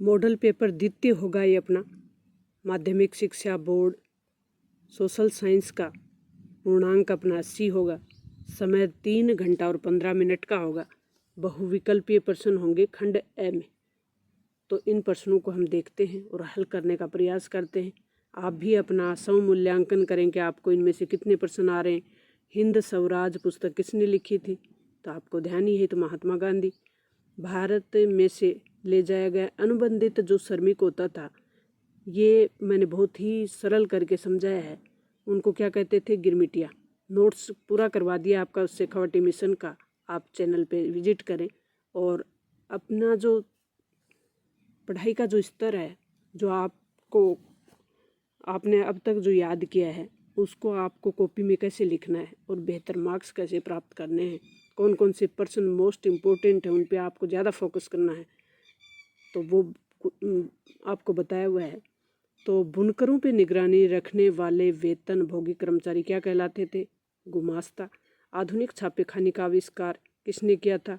Model paper द्वितीय होगा ये अपना माध्यमिक शिक्षा बोर्ड सोशल साइंस का। पूर्णांक अपना 80 होगा। समय 3 घंटा और 15 मिनट का होगा। बहुविकल्पीय प्रश्न होंगे खंड ए में। तो इन प्रश्नों को हम देखते हैं और हल करने का प्रयास करते हैं। आप भी अपना स्वमूल्यांकन करें कि आपको इनमें से कितने प्रश्न आ रहे हैं। हिंद स्वराज पुस्तक किसने लिखी थी? तो आपको ध्यान ही है तो महात्मा गांधी। भारत में से ले जाया गया अनुबंधित जो श्रमिक होता था, ये मैंने बहुत ही सरल करके समझाया है। उनको क्या कहते थे? गिरमिटिया। नोट्स पूरा करवा दिया आपका उस शेखावटी मिशन का। आप चैनल पे विजिट करें और अपना जो पढ़ाई का जो स्तर है, जो आपने अब तक जो याद किया है, उसको आपको कॉपी में कैसे लिखना है और बेहतर मार्क्स कैसे प्राप्त करने हैं, कौन कौन से प्रश्न मोस्ट इम्पोर्टेंट है, उन पे आपको ज़्यादा फोकस करना है, तो वो आपको बताया हुआ है। तो बुनकरों पे निगरानी रखने वाले वेतन भोगी कर्मचारी क्या कहलाते थे? गुमास्ता। आधुनिक छापेखानी का आविष्कार किसने किया था?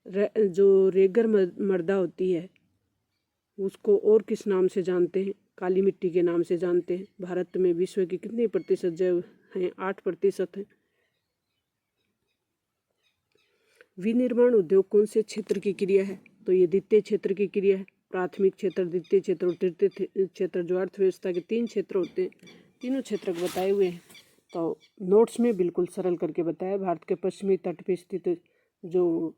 जो रेगर मर्दा होती है उसको और किस नाम से जानते हैं? काली मिट्टी के नाम से जानते हैं। भारत में विश्व की कितने प्रतिशत जैव हैं? 8% हैं। विनिर्माण उद्योग कौन से क्षेत्र की क्रिया है? तो ये द्वितीय क्षेत्र की क्रिया है। प्राथमिक क्षेत्र, द्वितीय क्षेत्र और तृतीय क्षेत्र जो अर्थव्यवस्था के 3 क्षेत्र होते हैं, तीनों क्षेत्र बताए हुए हैं। तो नोट्स में बिल्कुल सरल करके बताया। भारत के पश्चिमी तट पर स्थित जो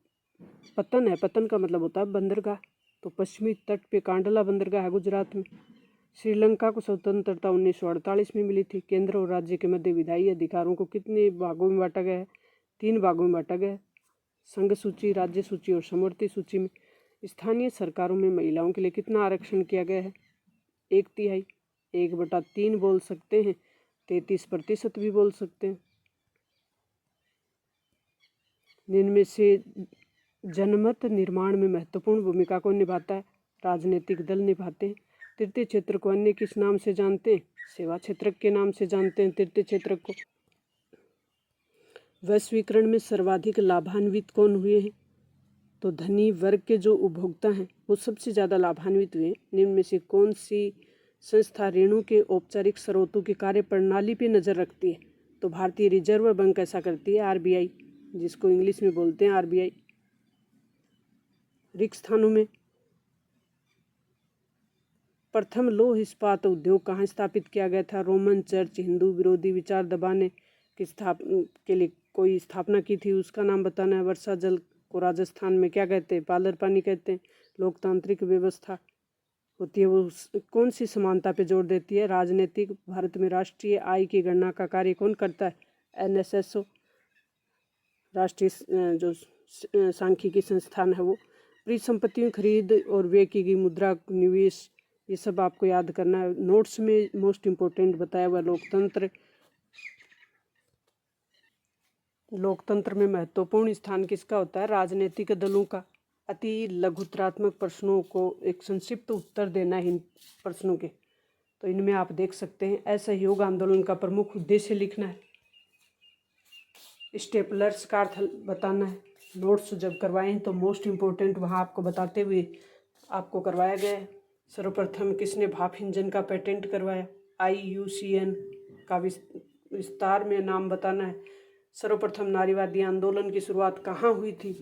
पतन है, पतन का मतलब होता है बंदरगाह, तो पश्चिमी तट पे कांडला बंदरगाह है गुजरात में। श्रीलंका को स्वतंत्रता 1948 में मिली थी। केंद्र और राज्य के मध्य विधायी अधिकारों को कितने भागों में बांटा गया है? 3 भागों में बांटा गया है। संघ सूची, राज्य सूची और समवर्ती सूची में। स्थानीय सरकारों में महिलाओं के लिए कितना आरक्षण किया गया है? 1/3। 1/3 बोल सकते हैं, 33% भी बोल सकते हैं। इनमें से जनमत निर्माण में महत्वपूर्ण भूमिका कौन निभाता है? राजनीतिक दल निभाते हैं। तृतीय क्षेत्र को अन्य किस नाम से जानते हैं? सेवा क्षेत्र के नाम से जानते हैं तृतीय क्षेत्र को। वैश्वीकरण में सर्वाधिक लाभान्वित कौन हुए हैं? तो धनी वर्ग के जो उपभोक्ता हैं वो सबसे ज़्यादा लाभान्वित हुए। निम्न में से कौन सी संस्था ऋणों के औपचारिक स्रोतों की कार्य प्रणाली पर नज़र रखती है? तो भारतीय रिजर्व बैंक ऐसा करती है, RBI, जिसको इंग्लिश में बोलते हैं RBI। रिक्त स्थानों में प्रथम लौह इस्पात उद्योग कहाँ स्थापित किया गया था? Roman church. हिंदू विरोधी विचार दबाने के लिए कोई स्थापना की थी, उसका नाम बताना है। वर्षा जल को राजस्थान में क्या कहते हैं? पालर पानी कहते हैं। लोकतांत्रिक व्यवस्था होती है वो कौन सी समानता पे जोर देती है? राजनीतिक। भारत में राष्ट्रीय आय की गणना का कार्य कौन करता है? NSSO, राष्ट्रीय जो सांख्यिकी संस्थान है वो। परिसंपत्तियों खरीद और व्यय की गई मुद्रा, निवेश, ये सब आपको याद करना है। नोट्स में मोस्ट इम्पोर्टेंट बताया हुआ लोकतंत्र। लोकतंत्र में महत्वपूर्ण स्थान किसका होता है? राजनीतिक दलों का। अति लघुत्रात्मक प्रश्नों को एक संक्षिप्त उत्तर देना है इन प्रश्नों के। तो इनमें आप देख सकते हैं असहयोग आंदोलन का प्रमुख उद्देश्य लिखना है। स्टेपलर्स का अर्थ बताना है। नोट्स जब करवाएं तो मोस्ट इम्पोर्टेंट वहाँ आपको बताते हुए आपको करवाया गया है। सर्वप्रथम किसने भाप इंजन का पेटेंट करवाया? IUCN का विस्तार में नाम बताना है। सर्वप्रथम नारीवादी आंदोलन की शुरुआत कहाँ हुई थी?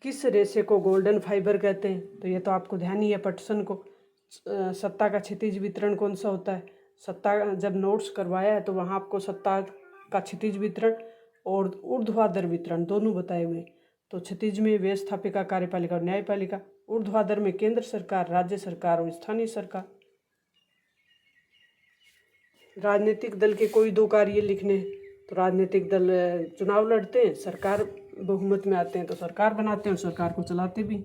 किस रेशे को गोल्डन फाइबर कहते हैं? तो ये तो आपको ध्यान ही है पटसन को। सत्ता का क्षितिज वितरण कौन सा होता है? सत्ता जब नोट्स करवाया है तो वहाँ आपको सत्ता का क्षितिज वितरण और ऊर्ध्वाधर वितरण दोनों बताए हुए। तो क्षितिज में व्यवस्थापिका, कार्यपालिका और न्यायपालिका। ऊर्ध्वाधर में केंद्र सरकार, राज्य सरकार और स्थानीय सरकार। राजनीतिक दल के कोई 2 कार्य लिखने हैं। तो राजनीतिक दल चुनाव लड़ते हैं, सरकार बहुमत में आते हैं तो सरकार बनाते हैं और सरकार को चलाते भी।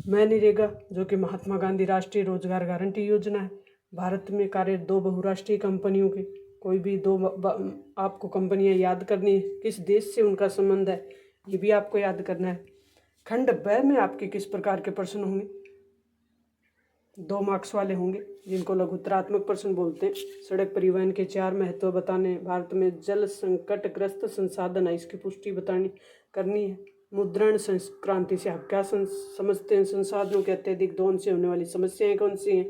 मनरेगा जो कि महात्मा गांधी राष्ट्रीय रोजगार गारंटी योजना है। भारत में कार्यरत 2 बहुराष्ट्रीय कंपनियों के कोई भी 2 आपको कंपनियां याद करनी है। किस देश से उनका संबंध है ये भी आपको याद करना है। खंड ब में आपके किस प्रकार के प्रश्न होंगे? 2 मार्क्स वाले होंगे जिनको लघुत्तरात्मक प्रश्न बोलते हैं। सड़क परिवहन के 4 महत्व बताने। भारत में जल संकटग्रस्त संसाधन है, इसकी पुष्टि करनी है। मुद्रण संक्रांति से आप क्या समझते हैं? संसाधनों के अत्यधिक दोहन से होने वाली समस्याएं कौन सी हैं?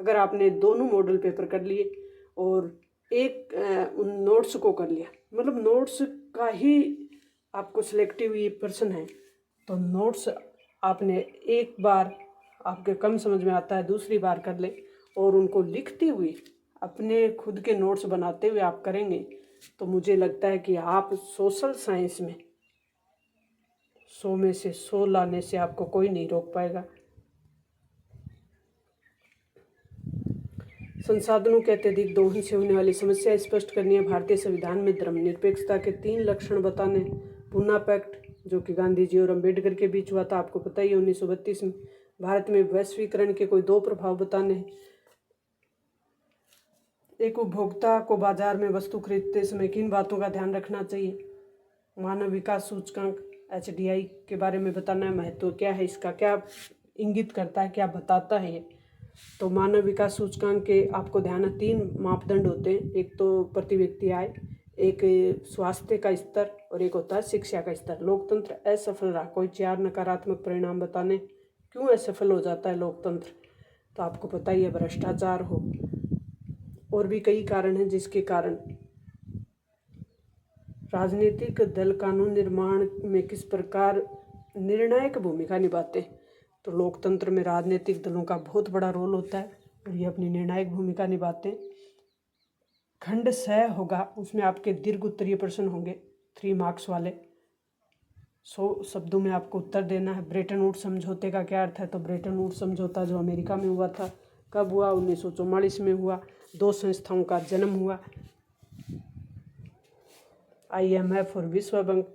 अगर आपने दोनों मॉडल पेपर कर लिए और एक उन नोट्स को कर लिया, मतलब नोट्स का ही आपको सिलेक्टिव ये प्रश्न है, तो नोट्स आपने एक बार आपके कम समझ में आता है, दूसरी बार कर ले और उनको लिखते हुए अपने खुद के नोट्स बनाते हुए आप करेंगे तो मुझे लगता है कि आप सोशल साइंस में 100 में से 100 लाने से आपको कोई नहीं रोक पाएगा। संसाधनों के अत्यधिक दोहन से होने वाली समस्या स्पष्ट करनी है। भारतीय संविधान में धर्मनिरपेक्षता के 3 लक्षण बताने। पूना पैक्ट जो कि गांधी जी और अंबेडकर के बीच हुआ था, आपको पता ही है, 1932 में। भारत में वैश्वीकरण के कोई 2 प्रभाव बताने हैं। एक उपभोक्ता को बाजार में वस्तु खरीदते समय किन बातों का ध्यान रखना चाहिए? मानव विकास सूचकांक HDI के बारे में बताना है। महत्व क्या है इसका, क्या इंगित करता है, क्या बताता है ये? तो मानव विकास सूचकांक के आपको ध्यान है 3 मापदंड होते हैं। एक तो प्रति व्यक्ति आय, एक स्वास्थ्य का स्तर और एक होता है शिक्षा का स्तर। लोकतंत्र असफल रहा, कोई 4 नकारात्मक परिणाम बताने। क्यों असफल हो जाता है लोकतंत्र? तो आपको पता ही है, भ्रष्टाचार हो, और भी कई कारण हैं जिसके कारण। राजनीतिक दल कानून निर्माण में किस प्रकार निर्णायक भूमिका निभाते हैं? तो लोकतंत्र में राजनीतिक दलों का बहुत बड़ा रोल होता है और ये अपनी निर्णायक भूमिका निभाते हैं। खंड 6 होगा, उसमें आपके दीर्घ उत्तरीय प्रश्न होंगे 3 मार्क्स वाले। 100 शब्दों में आपको उत्तर देना है। ब्रेटन वुड्स समझौते का क्या अर्थ है? तो ब्रेटन वुड्स समझौता जो अमेरिका में हुआ था, कब हुआ? 1944 में हुआ। 2 संस्थाओं का जन्म हुआ, IMF और विश्व बैंक।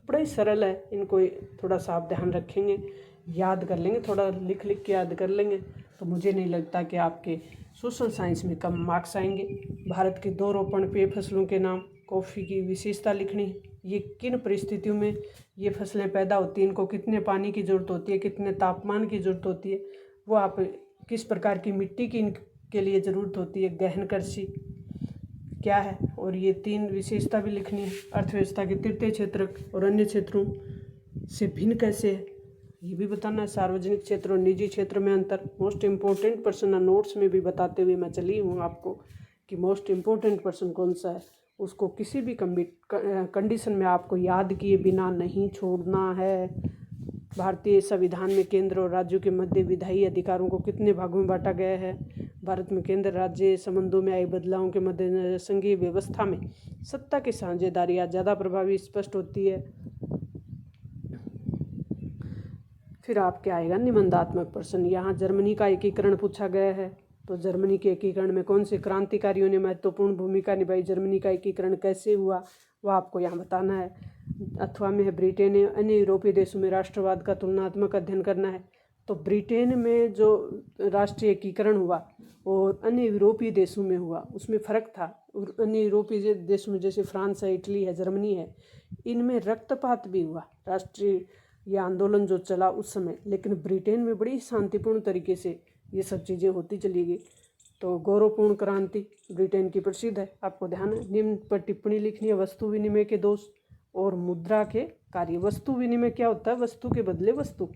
बड़ा ही सरल है, इनको थोड़ा सा आप ध्यान रखेंगे, याद कर लेंगे, थोड़ा लिख लिख के याद कर लेंगे तो मुझे नहीं लगता कि आपके सोशल साइंस में कम मार्क्स आएंगे। भारत के 2 रोपण पेय फसलों के नाम। कॉफ़ी की विशेषता लिखनी है। ये किन परिस्थितियों में ये फसलें पैदा होती हैं, इनको कितने पानी की ज़रूरत होती है, कितने तापमान की ज़रूरत होती है, वो आप किस प्रकार की मिट्टी की इनके लिए ज़रूरत होती है, गहन कृषि क्या है, और ये 3 विशेषता भी लिखनी है। अर्थव्यवस्था के तृतीय क्षेत्र और अन्य क्षेत्रों से भिन्न कैसे है, ये भी बताना है। सार्वजनिक क्षेत्र और निजी क्षेत्र में अंतर। मोस्ट इम्पोर्टेंट पर्सन नोट्स में भी बताते हुए मैं चली हूँ आपको कि मोस्ट इम्पोर्टेंट पर्सन कौन सा है, उसको किसी भी कंडीशन में आपको याद किए बिना नहीं छोड़ना है। भारतीय संविधान में केंद्र और राज्यों के मध्य विधायी अधिकारों को कितने भागों में बांटा गया है? भारत में केंद्र राज्य संबंधों में आए बदलावों के मद्देनजर संघीय व्यवस्था में सत्ता की साझेदारी ज़्यादा प्रभावी स्पष्ट होती है। फिर आपके आएगा निबंधात्मक प्रश्न। यहाँ जर्मनी का एकीकरण पूछा गया है, तो जर्मनी के एकीकरण में कौन से क्रांतिकारियों ने महत्वपूर्ण भूमिका निभाई? जर्मनी का एकीकरण कैसे हुआ वह आपको यहाँ बताना है। अथवा में है ब्रिटेन ने अन्य यूरोपीय देशों में राष्ट्रवाद का तुलनात्मक अध्ययन करना है। तो ब्रिटेन में जो राष्ट्रीय एकीकरण हुआ और अन्य यूरोपीय देशों में हुआ उसमें फ़र्क था। और अन्य यूरोपीय देशों में जैसे फ्रांस है, इटली है, जर्मनी है, इनमें रक्तपात भी हुआ, राष्ट्रीय यह आंदोलन जो चला उस समय। लेकिन ब्रिटेन में बड़ी शांतिपूर्ण तरीके से ये सब चीज़ें होती चली गई। तो गौरवपूर्ण क्रांति ब्रिटेन की प्रसिद्ध है, आपको ध्यान है। निम्न पर टिप्पणी लिखनी है। वस्तु विनिमय के दोष और मुद्रा के कार्य। वस्तु विनिमय क्या होता है? वस्तु के बदले वस्तु।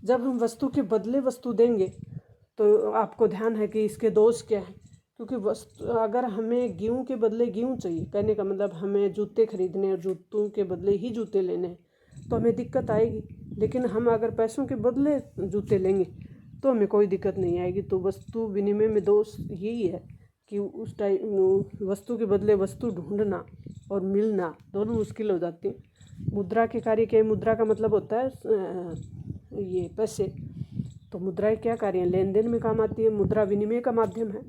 जब हम वस्तु के बदले वस्तु देंगे तो आपको ध्यान है कि इसके दोष क्या है? क्योंकि वस्तु, अगर हमें गेहूँ के बदले गेहूँ चाहिए, कहने का मतलब हमें जूते खरीदने और जूतों के बदले ही जूते लेने हैं, तो हमें दिक्कत आएगी। लेकिन हम अगर पैसों के बदले जूते लेंगे तो हमें कोई दिक्कत नहीं आएगी। तो वस्तु विनिमय में दोष यही है कि उस टाइम वस्तु के बदले वस्तु ढूंढना और मिलना दोनों मुश्किल हो जाती हैं। मुद्रा के कार्य क्या है? मुद्रा का मतलब होता है ये पैसे। तो मुद्रा क्या कार्य है? लेन देन में काम आती है। मुद्रा विनिमय का माध्यम है।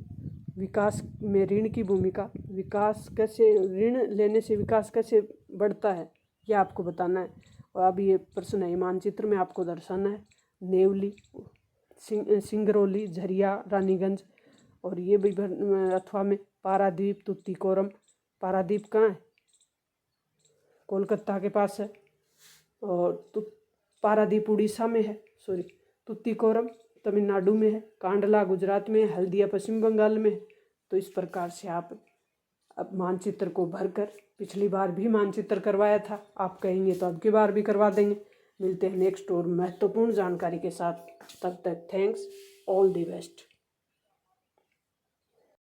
विकास में ऋण की भूमिका। विकास कैसे, ऋण लेने से विकास कैसे बढ़ता है, यह आपको बताना है। और अब ये प्रश्न है, मानचित्र में आपको दर्शाना है। नेवली, सिंगरौली, झरिया, रानीगंज, और ये भी अथवा में पारादीप, तुतीकोरम। पारादीप कहाँ है? कोलकाता के पास है। और पारादीप उड़ीसा में है, सॉरी। तुतीकोरम तमिलनाडु में है। कांडला गुजरात में है। हल्दिया पश्चिम बंगाल में है। तो इस प्रकार से आप अब मानचित्र को भरकर, पिछली बार भी मानचित्र करवाया था, आप कहेंगे तो अब की बार भी करवा देंगे। मिलते हैं नेक्स्ट और महत्वपूर्ण जानकारी के साथ, तब तक थैंक्स, ऑल द बेस्ट।